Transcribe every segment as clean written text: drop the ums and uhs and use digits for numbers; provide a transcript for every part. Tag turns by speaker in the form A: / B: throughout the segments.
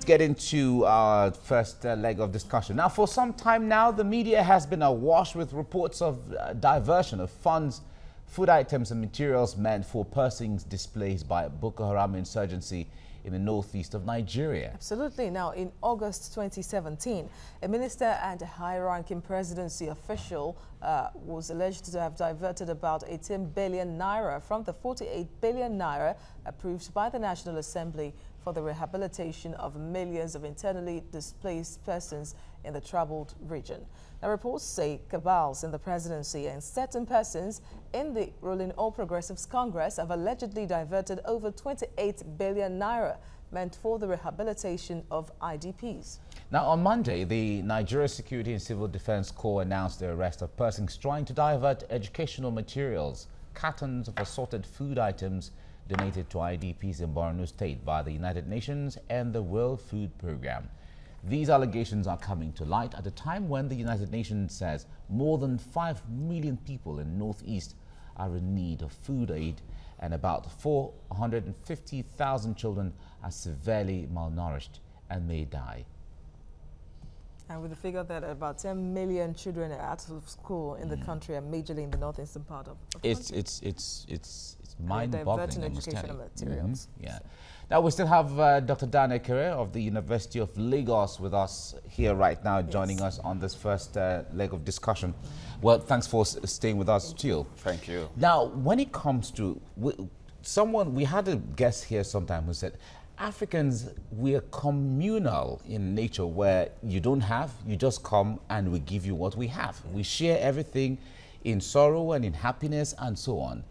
A: get into our first leg of discussion. Now, for some time now, the media has been awash with reports of diversion of funds, food items and materials meant for persons displaced by Boko Haram insurgency in the northeast of Nigeria.
B: Absolutely. Now, in August 2017, a minister and a high-ranking presidency official was alleged to have diverted about 18 billion naira from the 48 billion naira approved by the National Assembly for the rehabilitation of millions of internally displaced persons in the troubled region. Now, reports say cabals in the presidency and certain persons in the ruling All Progressives Congress have allegedly diverted over 28 billion naira meant for the rehabilitation of IDPs.
A: Now, on Monday, the Nigeria Security and Civil Defense Corps announced the arrest of persons trying to divert educational materials, cartons of assorted food items donated to IDPs in Borno State by the United Nations and the World Food Programme. These allegations are coming to light at a time when the United Nations says more than 5 million people in Northeast are in need of food aid and about 450,000 children are severely malnourished and may die.
B: And with the figure that about 10 million children are out of school in the country and majorly in the northeastern part of the country.
A: It's mind-boggling.
B: Educational materials.
A: Yeah. Now we still have Dr. Dan Ekere of the University of Lagos with us here right now, joining us on this first leg of discussion. Well, thanks for staying with us, too.
C: Thank you.
A: Now, when it comes to we had a guest here sometime who said, Africans, we're communal in nature, where you don't have, you just come and we give you what we have. We share everything in sorrow and in happiness and so on.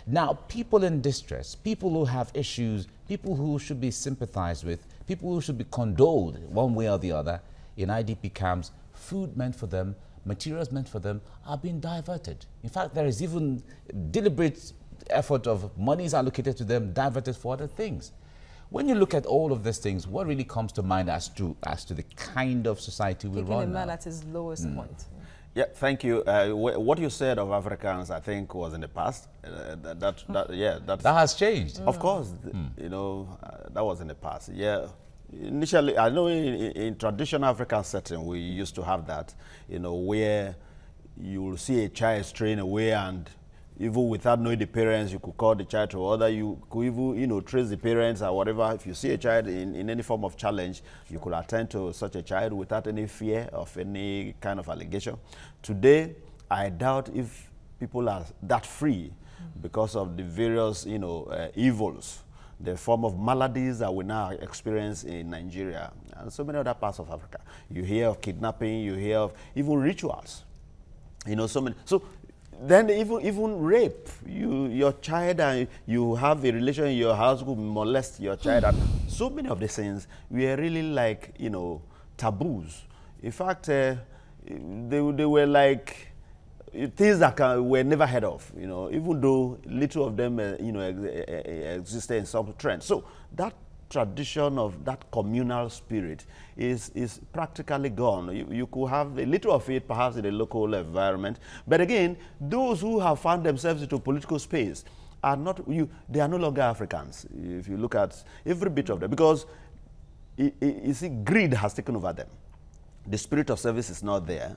A: Now, people in distress, people who have issues, people who should be sympathized with, people who should be condoled one way or the other in IDP camps, food meant for them, materials meant for them are being diverted. In fact, there is even deliberate effort of monies allocated to them diverted for other things. When you look at all of these things, what really comes to mind as to the kind of society we run now?
B: Taking a man at his lowest point.
C: Yeah, thank you. What you said of Africans, I think, was in the past. That
A: has changed.
C: Of course, you know, that was in the past. Yeah, initially, I know in traditional African setting, we used to have that, you know, where you will see a child straying away, and even without knowing the parents, you could call the child to order. You could even, you know, trace the parents or whatever. If you see a child in any form of challenge, you could attend to such a child without any fear of any kind of allegation. Today, I doubt if people are that free because of the various, you know, evils, the form of maladies that we now experience in Nigeria and so many other parts of Africa. You hear of kidnapping, you hear of even rituals, you know, so many. So then even rape, your child, and you have a relation in your house who molest your child, and so many of these things were really like, you know, taboos. In fact, they were like things that were never heard of, you know, even though little of them, you know, existed in some trends. So that tradition of that communal spirit is practically gone. You could have a little of it perhaps in a local environment, but again, those who have found themselves into political space are not, they are no longer Africans, if you look at every bit of them, because you see, greed has taken over them. The spirit of service is not there.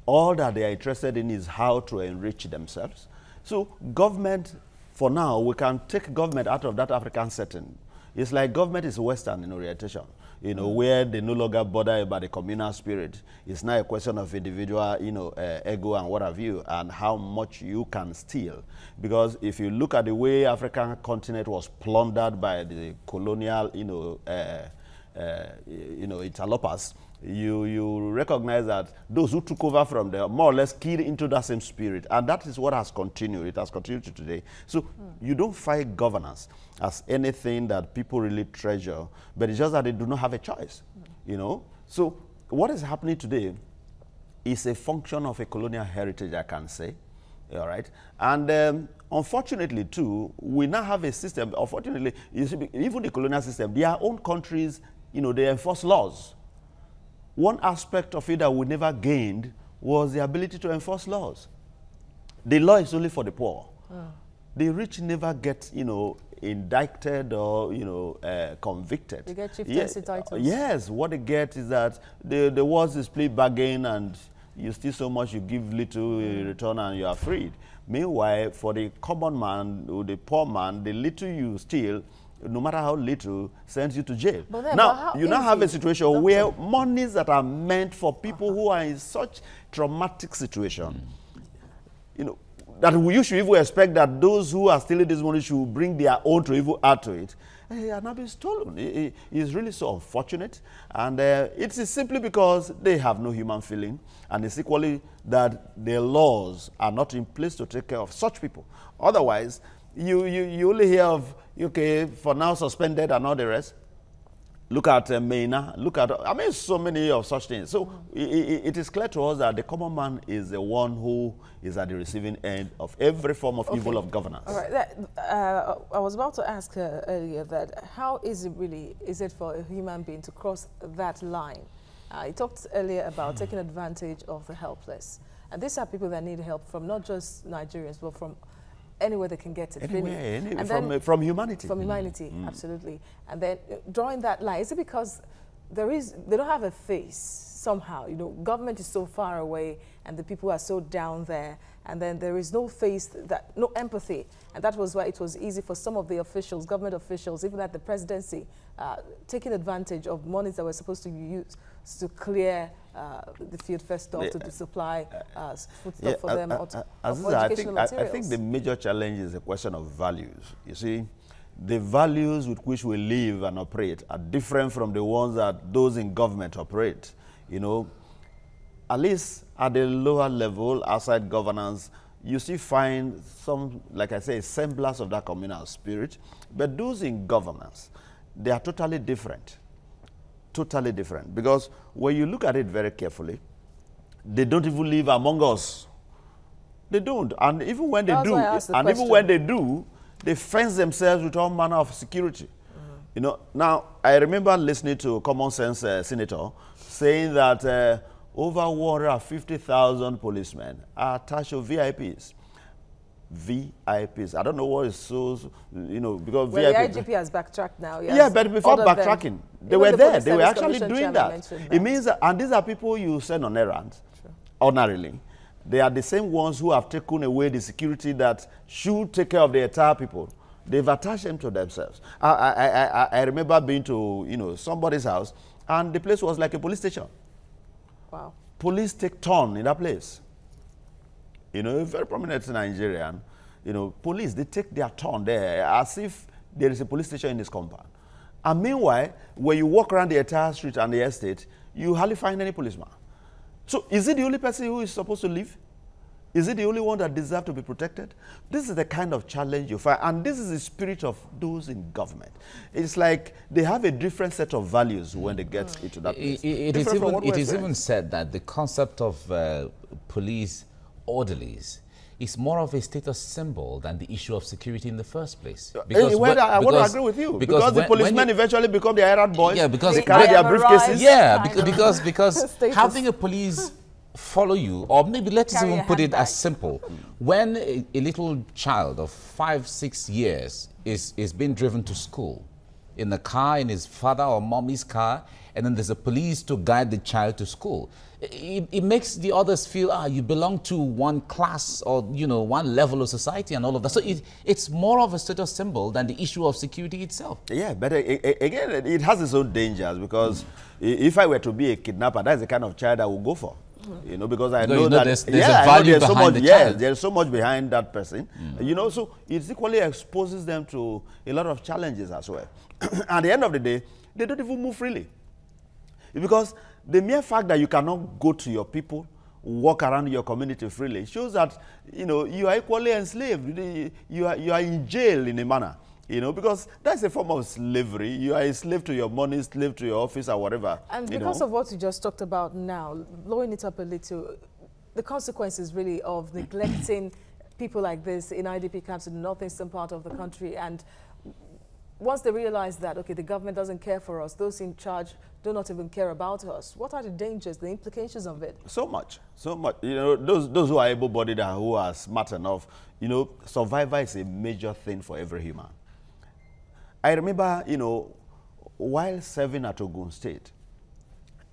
C: All that they are interested in is how to enrich themselves. So government, for now, we can take government out of that African setting. It's like government is Western in orientation, you know, where they no longer bother about the communal spirit. It's now a question of individual, you know, ego and what have you, and how much you can steal. Because if you look at the way African continent was plundered by the colonial, you know, interlopers, you recognize that those who took over from them more or less keyed into that same spirit, and that is what has continued. It has continued to today. So you don't fight governance as anything that people really treasure, but it's just that they do not have a choice, you know. So what is happening today is a function of a colonial heritage, I can say, all right. And unfortunately, too, we now have a system. Unfortunately, you see, even the colonial system, their own countries, you know, they enforce laws. One aspect of it that we never gained was the ability to enforce laws. The law is only for the poor. The rich never get, you know, indicted or, convicted.
B: They get chieftaincy titles.
C: Yes, what they get is that the words is plea bargain, and you steal so much, you give little return, and you are freed. Meanwhile, for the common man or the poor man, the little you steal, no matter how little, sends you to jail. Now, you now have a situation where monies that are meant for people who are in such traumatic situation, that you should even expect that those who are stealing this money should bring their own to even add to it, are not being stolen. It is really so unfortunate. And it is simply because they have no human feeling. And it's equally that their laws are not in place to take care of such people. Otherwise, you only hear of, okay, for now suspended and all the rest. Look at Mena, look at, so many of such things. So it is clear to us that the common man is the one who is at the receiving end of every form of evil of governance.
B: All right. I was about to ask earlier that how is it for a human being to cross that line? You talked earlier about taking advantage of the helpless. And these are people that need help from not just Nigerians, but from anywhere they can get it.
C: Anywhere, from humanity.
B: From humanity, absolutely. And then drawing that line, is it because they don't have a face somehow? Government is so far away and the people are so down there, and then there is no face, no empathy. And that was why it was easy for some of the officials, government officials, even at the presidency, taking advantage of monies that were supposed to be used to clear the field first off, to supply foodstuff for them, or educational materials.
C: I think the major challenge is a question of values. You see, the values with which we live and operate are different from the ones that those in government operate. At least at the lower level, outside governance, you still find some, like I say, semblance of that communal spirit. But those in governance, they are totally different. Totally different. Because when you look at it very carefully, they don't even live among us. They don't. And even when they do, they fence themselves with all manner of security. Now, I remember listening to a common sense senator saying that over 150,000 policemen are attached to VIPs. VIPs. I don't know what is so, because
B: well, VIP. The IGP has backtracked now. Yes.
C: Yeah, but before backtracking, they were there. They were actually doing that. It means that, and these are people you send on errands, ordinarily. They are the same ones who have taken away the security that should take care of the entire people. They've attached them to themselves. I remember being to, somebody's house, and the place was like a police station.
B: Wow. Police
C: take turn in that place. A very prominent Nigerian, police, they take their turn there as if there is a police station in this compound. And meanwhile, when you walk around the entire street and the estate, you hardly find any policeman. So is it the only person who is supposed to live? Is it the only one that deserves to be protected? This is the kind of challenge you find, and this is the spirit of those in government. It's like they have a different set of values when they get into that place.
A: It is even said that the concept of police orderlies is more of a status symbol than the issue of security in the first place.
C: I want to agree with you. Because the policemen eventually become the errand boys. Yeah, because they carry their briefcases.
A: Yeah, because having a police follow you, or maybe let's even put it as simple. When a little child of 5-6 years is being driven to school in the car, in his father or mommy's car, and then there's a police to guide the child to school, it makes the others feel, you belong to one class or, one level of society and all of that. So it's more of a status symbol than the issue of security itself.
C: Yeah, but again, it has its own dangers, because if I were to be a kidnapper, that's the kind of child I would go for. Because I know that
A: there's a value behind the child.
C: There's so much behind that person. So it equally exposes them to a lot of challenges as well. At the end of the day, they don't even move freely. Because the mere fact that you cannot go to your people, walk around your community freely, shows that, you are equally enslaved. You are in jail in a manner. Because that's a form of slavery. You are a slave to your money, slave to your office or whatever.
B: And because of what you just talked about now, blowing it up a little, the consequences really of neglecting people like this in IDP camps in the northeastern part of the country, and once they realize that, okay, the government doesn't care for us, those in charge do not even care about us, what are the dangers, the implications of it?
C: So much. Those who are able-bodied and who are smart enough, survival is a major thing for every human. I remember, while serving at Ogun State,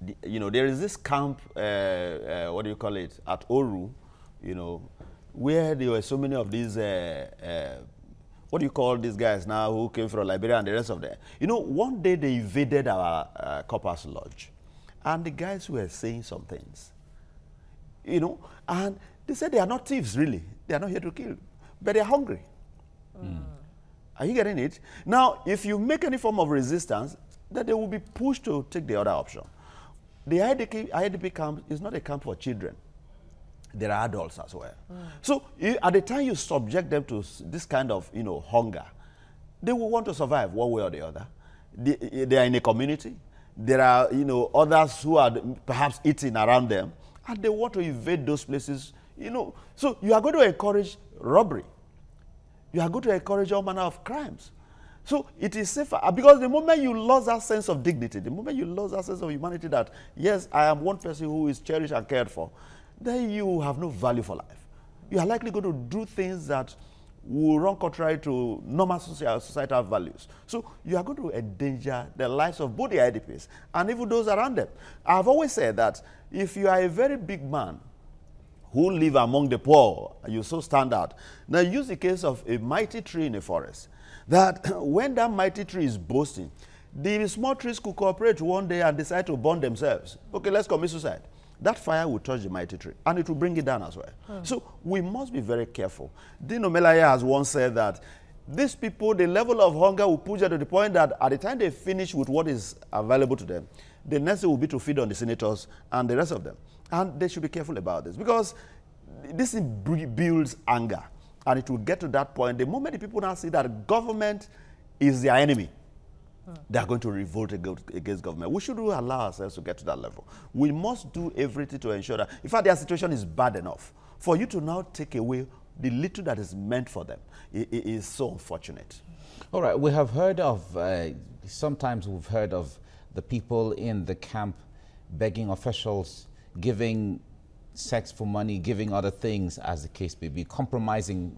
C: there is this camp, what do you call it, at Oru, where there were so many of these, what do you call these guys now who came from Liberia and the rest of them. One day they invaded our Corpus Lodge, and the guys were saying some things, and they said they are not thieves, really. They are not here to kill, but they are hungry. Are you getting it? Now, if you make any form of resistance, then they will be pushed to take the other option. The IDP camp is not a camp for children. There are adults as well. So at the time you subject them to this kind of, hunger, they will want to survive one way or the other. They are in a community. There are, others who are perhaps eating around them, and they want to invade those places, So you are going to encourage robbery. You are going to encourage all manner of crimes. So it is safer, because the moment you lose that sense of dignity, the moment you lose that sense of humanity that, yes, I am one person who is cherished and cared for, then you have no value for life. You are likely going to do things that will run contrary to normal societal values. So you are going to endanger the lives of both the IDPs and even those around them. I've always said that if you are a very big man who live among the poor, you so stand out. Now use the case of a mighty tree in a forest, that when that mighty tree is boasting, the small trees could cooperate one day and decide to burn themselves. Okay, let's commit suicide. That fire will touch the mighty tree, and it will bring it down as well. So we must be very careful. Dino Melaya has once said that these people, the level of hunger will push them to the point that at the time they finish with what is available to them, the next thing will be to feed on the senators and the rest of them. And they should be careful about this, because this builds anger, and it will get to that point. The moment the people now see that government is their enemy, they are going to revolt against government. We shouldn't allow ourselves to get to that level. We must do everything to ensure that, in fact, their situation is bad enough. For you to now take away the little that is meant for them, it is so unfortunate.
A: All right, we have heard of, sometimes we've heard of the people in the camp begging officials, giving sex for money, giving other things, as the case may be, compromising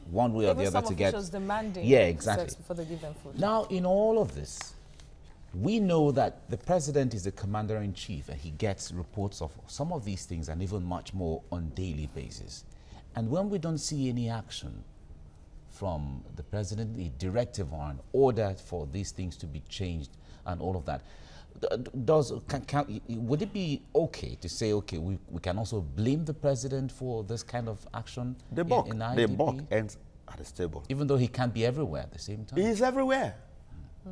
A: one way or the other to get...
B: demanding
A: exactly.
B: sex before they give them food.
A: Now, in all of this, we know that the president is the commander-in-chief, and he gets reports of some of these things and even much more on a daily basis. And when we don't see any action from the president, a directive or an order for these things to be changed and all of that, would it be okay to say, okay, we can also blame the president for this kind of action? The buck
C: ends at the stable.
A: Even though he can't be everywhere at the same time?
C: He is everywhere.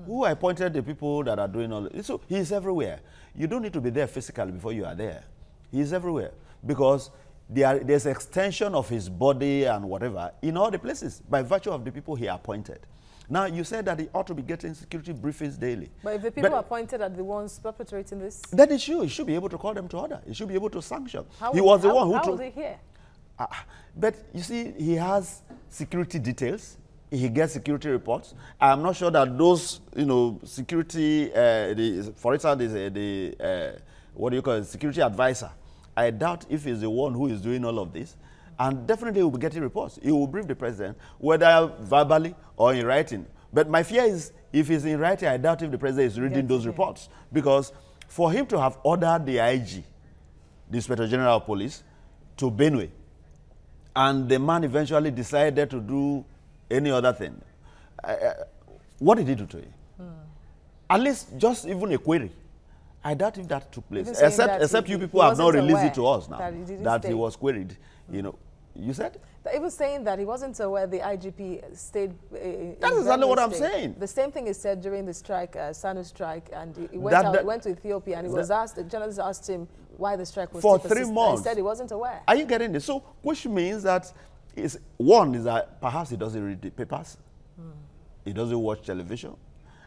C: Who appointed the people that are doing all this? So he is everywhere. You don't need to be there physically before you are there. He is everywhere, because there's extension of his body and whatever in all the places by virtue of the people he appointed. Now, you said that he ought to be getting security briefings daily.
B: But if the people appointed are the ones perpetrating this?
C: Then he should be able to call them to order. He should be able to sanction.
B: How was he here?
C: But you see, he has security details. He gets security reports. I'm not sure that those, security, for instance, what do you call it, security advisor. I doubt if he's the one who is doing all of this. And definitely he will be getting reports. He will brief the president, whether verbally or in writing. But my fear is, if he's in writing, I doubt if the president is reading those reports. Because for him to have ordered the IG, the Inspector General of Police, to Benue, and the man eventually decided to do any other thing, what did he do to him? At least just even a query. I doubt if that took place. Except you people have not released it to us now, that he was queried. You said?
B: He was saying that he wasn't aware the IGP stayed
C: That's exactly what I'm saying.
B: The same thing is said during the strike, SANU strike, and he went to Ethiopia, and he was asked, the journalist asked him why the strike was
C: for 3 months.
B: He said he wasn't aware.
C: Are you getting this? So, which means that one is that perhaps he doesn't read the papers, he doesn't watch television.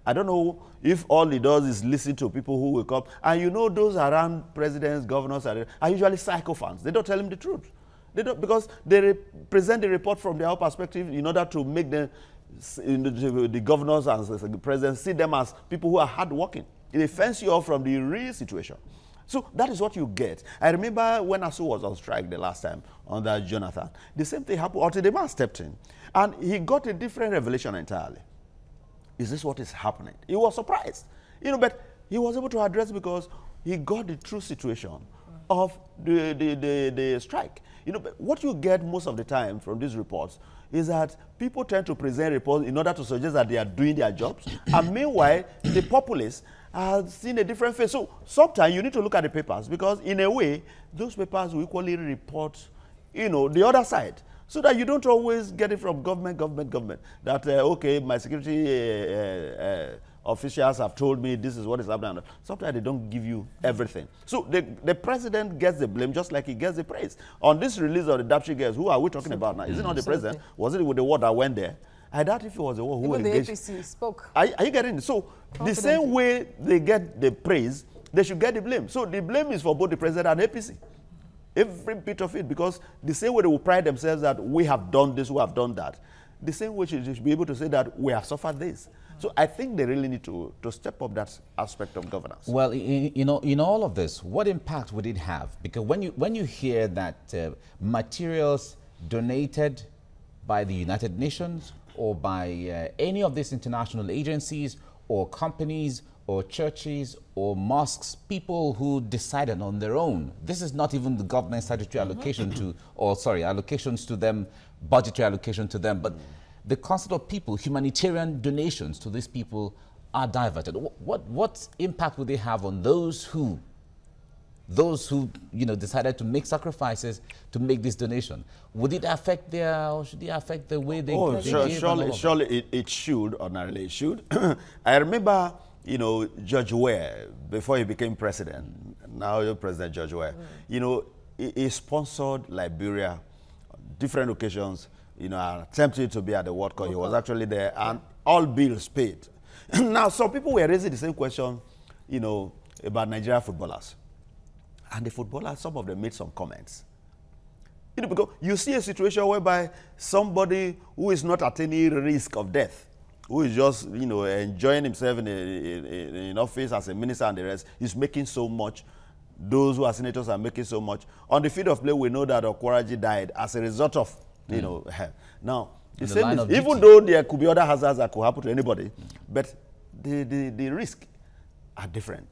C: I don't know if all he does is listen to people who wake up. And those around presidents, governors are usually psychophants. They don't tell him the truth. They don't, because they present the report from their own perspective in order to make them, the governors and the presidents, see them as people who are hardworking. It fends you off from the real situation. So that is what you get. I remember when ASU was on strike the last time under Jonathan, the same thing happened until the man stepped in. And he got a different revelation entirely. is this what is happening? He was surprised, but he was able to address because he got the true situation of the strike. But what you get most of the time from these reports is that people tend to present reports in order to suggest that they are doing their jobs, and meanwhile, the populace are seeing a different face. So sometimes you need to look at the papers, because in a way, those papers will equally report, the other side, so that you don't always get it from government, that, okay, my security officials have told me this is what is happening. Sometimes they don't give you everything. So the president gets the blame just like he gets the praise. On this release of the Dapchi girls, who are we talking about now? Is it not the president? Was it with the word that went there? I doubt if it was the one who engaged.
B: The APC spoke.
C: Are you getting it? So the same way they get the praise, they should get the blame. So the blame is for both the president and the APC. Every bit of it, because the same way they will pride themselves that we have done this, we have done that, the same way they should be able to say that we have suffered this. So I think they really need to step up that aspect of governance.
A: Well, in all of this, what impact would it have? Because when you hear that materials donated by the United Nations or by any of these international agencies or companies or churches or mosques, people who decided on their own, this is not even the government statutory allocation to, or sorry, allocations to them, budgetary allocation to them, but the concept of people, humanitarian donations to these people are diverted. What impact would they have on those who decided to make sacrifices to make this donation? Would it affect or should it affect the way they give?
C: Surely it should, ordinarily it should. I remember, George Weah, before he became president, now President George Weah, he sponsored Liberia on different occasions, attempted to be at the World Cup. He was actually there, and all bills paid. Now, some people were raising the same question, about Nigerian footballers. And the footballers, some of them made some comments. Because you see a situation whereby somebody who is not at any risk of death, who is just, enjoying himself in office as a minister and the rest, is making so much. Those who are senators are making so much. On the field of play, we know that Okworaji died as a result of now, the same is, even though there could be other hazards that could happen to anybody, but the risk are different.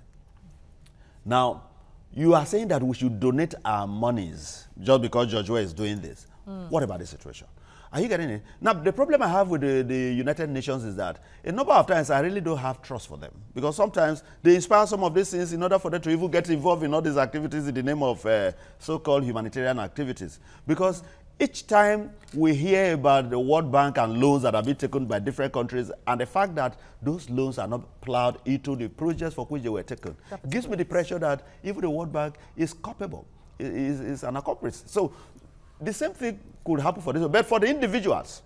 C: Now, you are saying that we should donate our monies just because George Weah is doing this. What about the situation? Are you getting it? Now, the problem I have with the United Nations is that a number of times I really don't have trust for them, because sometimes they inspire some of these things in order for them to even get involved in all these activities in the name of so-called humanitarian activities. Because each time we hear about the World Bank and loans that have been taken by different countries, and the fact that those loans are not plowed into the projects for which they were taken, gives me the pressure that even the World Bank is culpable, is an accomplice. So the same thing could happen for this, but for the individuals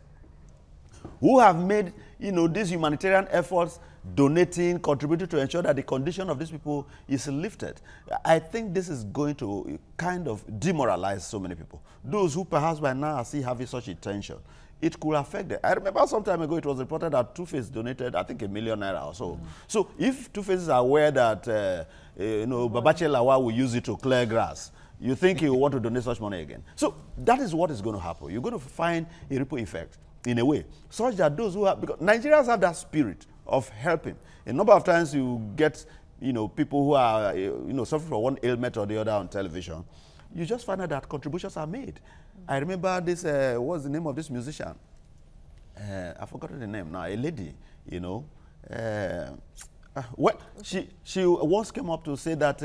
C: who have made, these humanitarian efforts, donating, contributing to ensure that the condition of these people is lifted, I think this is going to kind of demoralize so many people. Those who perhaps by now are still having such intention, it could affect them. I remember some time ago it was reported that Two-Face donated, I think, ₦1 million or so. So if Two-Face is aware that, Babache Lawa will use it to clear grass, you think he will want to donate such money again? So that is what is going to happen. You're going to find a ripple effect in a way, such that those who have, because Nigerians have that spirit of helping. A number of times you get, people who are, suffering from one ailment or the other on television. You just find out that contributions are made. I remember this, what's the name of this musician? I forgot the name now, a lady, well, she once came up to say that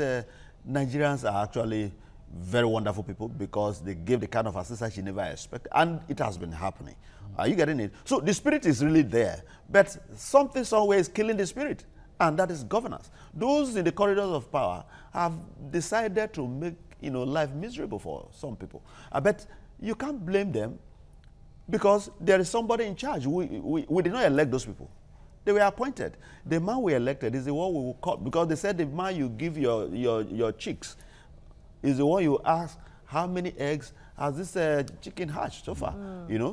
C: Nigerians are actually very wonderful people because they gave the kind of assistance she never expected, and it has been happening. Are you getting it? So the spirit is really there, but something somewhere is killing the spirit, and that is governance. Those in the corridors of power have decided to make life miserable for some people. I bet you can't blame them, because there is somebody in charge. We did not elect those people. They were appointed. The man we elected is the one we will call, because they said the man you give your chicks is the one you ask how many eggs has this chicken hatched so far.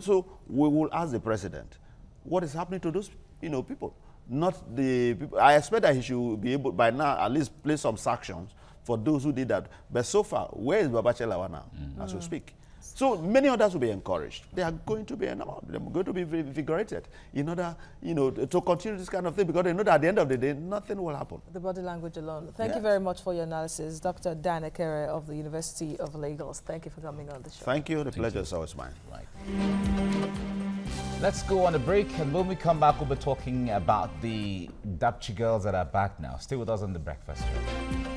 C: So we will ask the president what is happening to those people, not the people. I expect that he should be able by now at least place some sanctions for those who did that. But so far, where is Babache Lawa now, as we speak? So many others will be encouraged. They are going to be they're going to be invigorated in order, to continue this kind of thing, because they know that at the end of the day, nothing will happen.
B: The body language alone. Thank you very much for your analysis, Dr. Dan Ekere of the University of Lagos. Thank you for coming on the show.
C: Thank you. The pleasure is always mine.
A: Right. Let's go on a break, and when we come back, we'll be talking about the Dapchi girls that are back now. Stay with us on The Breakfast Show.